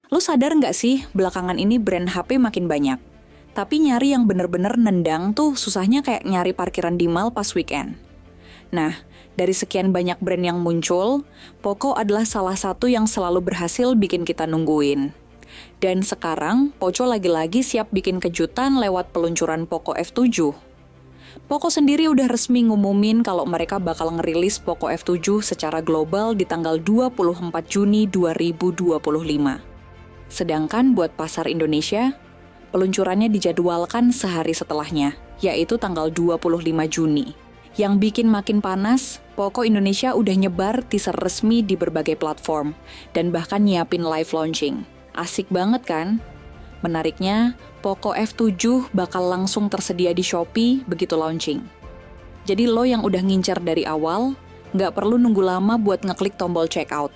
Lu sadar nggak sih, belakangan ini brand HP makin banyak. Tapi nyari yang bener-bener nendang tuh susahnya kayak nyari parkiran di mall pas weekend. Nah, dari sekian banyak brand yang muncul, Poco adalah salah satu yang selalu berhasil bikin kita nungguin. Dan sekarang, Poco lagi-lagi siap bikin kejutan lewat peluncuran Poco F7. Poco sendiri udah resmi ngumumin kalau mereka bakal ngerilis Poco F7 secara global di tanggal 24 Juni 2025. Sedangkan buat pasar Indonesia, peluncurannya dijadwalkan sehari setelahnya, yaitu tanggal 25 Juni. Yang bikin makin panas, Poco Indonesia udah nyebar teaser resmi di berbagai platform, dan bahkan nyiapin live launching. Asik banget kan? Menariknya, Poco F7 bakal langsung tersedia di Shopee begitu launching. Jadi lo yang udah ngincer dari awal, nggak perlu nunggu lama buat ngeklik tombol checkout.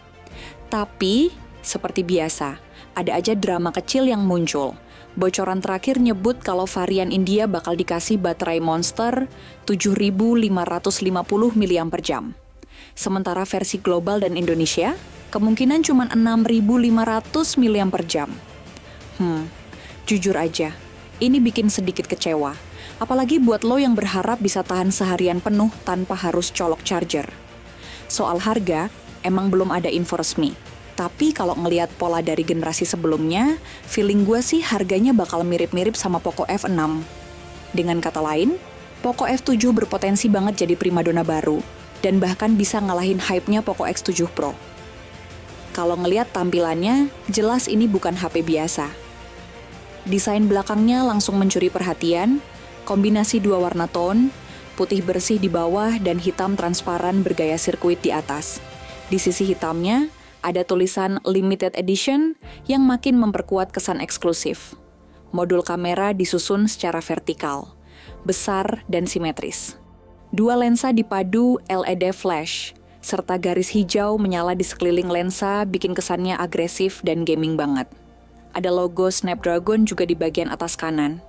Tapi, seperti biasa, ada aja drama kecil yang muncul. Bocoran terakhir nyebut kalau varian India bakal dikasih baterai Monster 7.550 mAh. Sementara versi global dan Indonesia, kemungkinan cuma 6.500 mAh. Jujur aja, ini bikin sedikit kecewa. Apalagi buat lo yang berharap bisa tahan seharian penuh tanpa harus colok charger. Soal harga, emang belum ada info resmi. Tapi kalau ngelihat pola dari generasi sebelumnya, feeling gue sih harganya bakal mirip-mirip sama Poco F6. Dengan kata lain, Poco F7 berpotensi banget jadi primadona baru, dan bahkan bisa ngalahin hype-nya Poco X7 Pro. Kalau ngelihat tampilannya, jelas ini bukan HP biasa. Desain belakangnya langsung mencuri perhatian, kombinasi dua warna tone, putih bersih di bawah dan hitam transparan bergaya sirkuit di atas. Di sisi hitamnya, ada tulisan Limited Edition yang makin memperkuat kesan eksklusif. Modul kamera disusun secara vertikal, besar dan simetris. Dua lensa dipadu LED flash, serta garis hijau menyala di sekeliling lensa bikin kesannya agresif dan gaming banget. Ada logo Snapdragon juga di bagian atas kanan.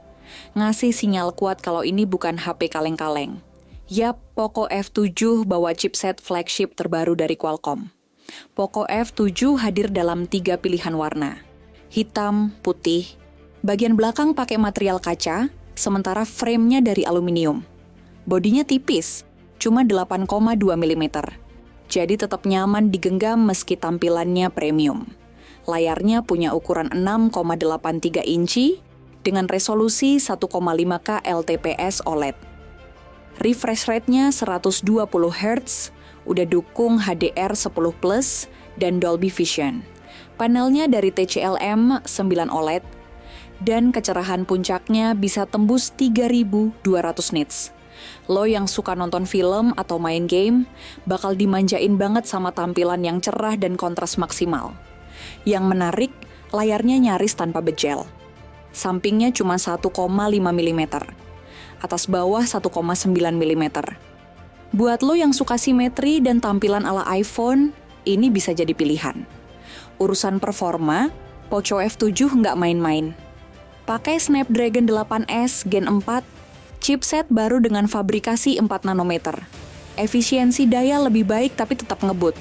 Ngasih sinyal kuat kalau ini bukan HP kaleng-kaleng. Yap, Poco F7 bawa chipset flagship terbaru dari Qualcomm. Poco F7 hadir dalam 3 pilihan warna. Hitam, putih. Bagian belakang pakai material kaca, sementara frame-nya dari aluminium. Bodinya tipis, cuma 8,2 mm. Jadi tetap nyaman digenggam meski tampilannya premium. Layarnya punya ukuran 6,83 inci dengan resolusi 1,5K LTPS OLED. Refresh rate-nya 120 Hz, udah dukung HDR10+ dan Dolby Vision. Panelnya dari TCL M9 OLED, dan kecerahan puncaknya bisa tembus 3200 nits. Lo yang suka nonton film atau main game, bakal dimanjain banget sama tampilan yang cerah dan kontras maksimal. Yang menarik, layarnya nyaris tanpa bejel. Sampingnya cuma 1,5 mm. Atas bawah 1,9 mm. Buat lo yang suka simetri dan tampilan ala iPhone, ini bisa jadi pilihan. Urusan performa, Poco F7 nggak main-main. Pakai Snapdragon 8S Gen 4, chipset baru dengan fabrikasi 4 nanometer. Efisiensi daya lebih baik tapi tetap ngebut.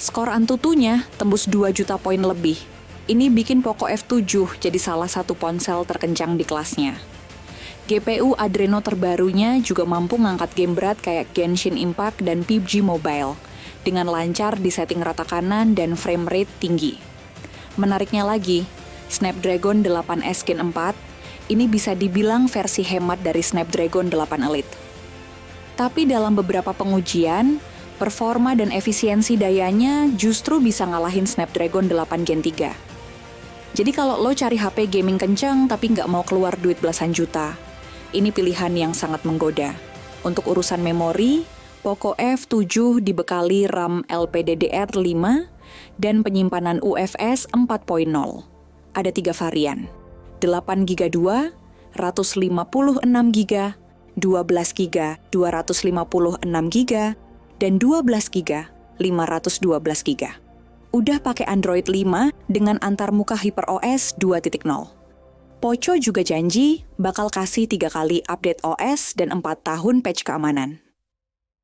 Skor Antutunya tembus 2 juta poin lebih. Ini bikin Poco F7 jadi salah satu ponsel terkencang di kelasnya. GPU Adreno terbarunya juga mampu ngangkat game berat kayak Genshin Impact dan PUBG Mobile dengan lancar di setting rata kanan dan frame rate tinggi. Menariknya lagi, Snapdragon 8S Gen 4 ini bisa dibilang versi hemat dari Snapdragon 8 Elite. Tapi dalam beberapa pengujian, performa dan efisiensi dayanya justru bisa ngalahin Snapdragon 8 Gen 3. Jadi kalau lo cari HP gaming kencang tapi nggak mau keluar duit belasan juta, ini pilihan yang sangat menggoda. Untuk urusan memori, Poco F7 dibekali RAM LPDDR5 dan penyimpanan UFS 4.0. Ada 3 varian, 8GB 2, 156GB, 12GB 256GB, dan 12GB 512GB. Udah pakai Android 5 dengan antarmuka HyperOS 2.0. Poco juga janji bakal kasih 3 kali update OS dan 4 tahun patch keamanan.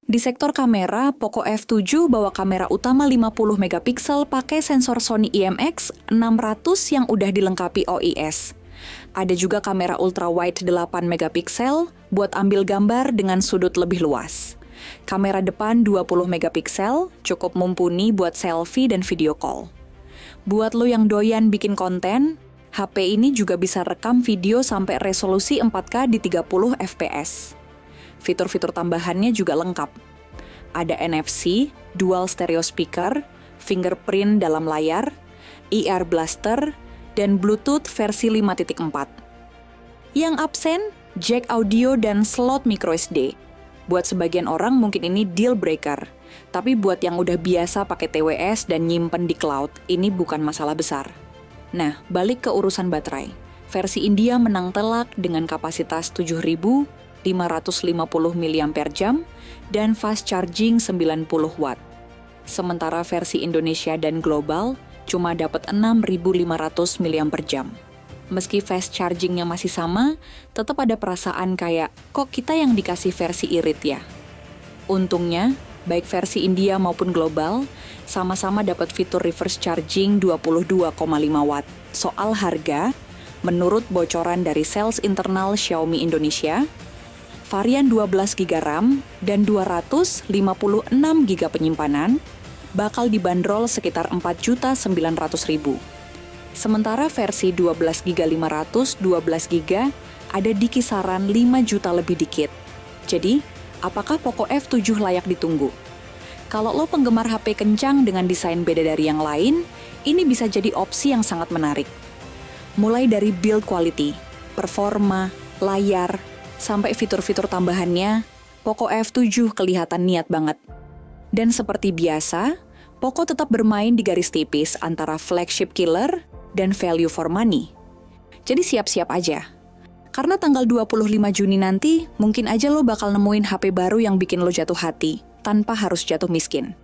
Di sektor kamera, Poco F7 bawa kamera utama 50 megapiksel pakai sensor Sony IMX600 yang udah dilengkapi OIS. Ada juga kamera ultrawide 8 megapiksel buat ambil gambar dengan sudut lebih luas. Kamera depan 20 megapiksel cukup mumpuni buat selfie dan video call. Buat lo yang doyan bikin konten, HP ini juga bisa rekam video sampai resolusi 4K di 30 fps. Fitur-fitur tambahannya juga lengkap. Ada NFC, dual stereo speaker, fingerprint dalam layar, IR blaster, dan Bluetooth versi 5.4. Yang absen, jack audio dan slot microSD. Buat sebagian orang mungkin ini deal breaker, tapi buat yang udah biasa pakai TWS dan nyimpen di cloud, ini bukan masalah besar. Nah, balik ke urusan baterai. Versi India menang telak dengan kapasitas 7.550 mAh dan fast charging 90 watt. Sementara versi Indonesia dan global cuma dapat 6.500 mAh. Meski fast chargingnya masih sama, tetap ada perasaan kayak, kok kita yang dikasih versi irit ya? Untungnya, baik versi India maupun global, sama-sama dapat fitur reverse charging 22,5 watt. Soal harga, menurut bocoran dari sales internal Xiaomi Indonesia, varian 12GB RAM dan 256GB penyimpanan bakal dibanderol sekitar 4.900.000. Sementara versi 12GB 500, 12GB ada di kisaran 5 juta lebih dikit. Jadi, apakah Poco F7 layak ditunggu? Kalau lo penggemar HP kencang dengan desain beda dari yang lain, ini bisa jadi opsi yang sangat menarik. Mulai dari build quality, performa, layar, sampai fitur-fitur tambahannya, Poco F7 kelihatan niat banget. Dan seperti biasa, Poco tetap bermain di garis tipis antara flagship killer dan value for money. Jadi siap-siap aja. Karena tanggal 25 Juni nanti, mungkin aja lo bakal nemuin HP baru yang bikin lo jatuh hati, tanpa harus jatuh miskin.